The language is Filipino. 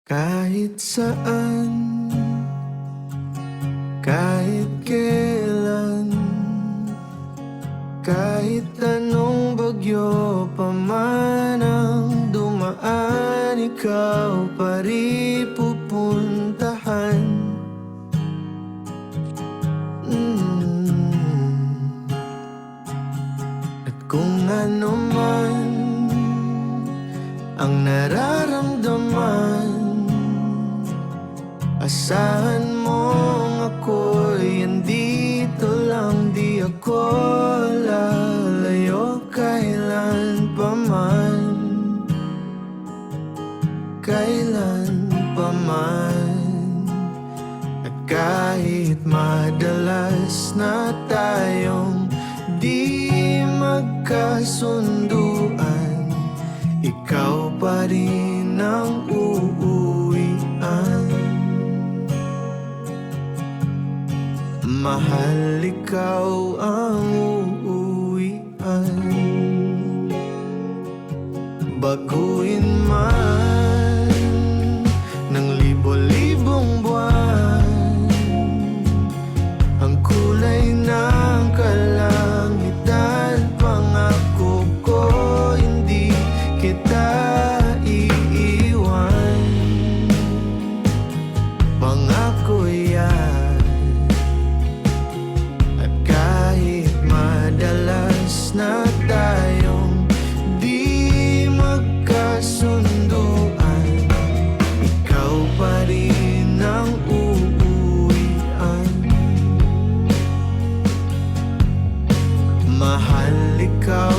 Kahit saan, kahit kailan, kahit anong bagyo pa man ang dumaan, ikaw pa rin pupuntahan. At kung ano man ang nararamdaman, asahan mong ako'y andito lang, di ako lalayo kailan pa man, kailan pa man. At kahit madalas na tayong di magkasunduan, ikaw pa rin ang uuwian. Mahal, ikaw ang uuwian. Baguhin man ng libo-libong buwan ang kulay ng kalangitan, pangako ko hindi kita iiwan. Pangako yan. At kahit madalas na tayong di magkasunduan, ikaw pa rin ang uuwian. Mahal, ikaw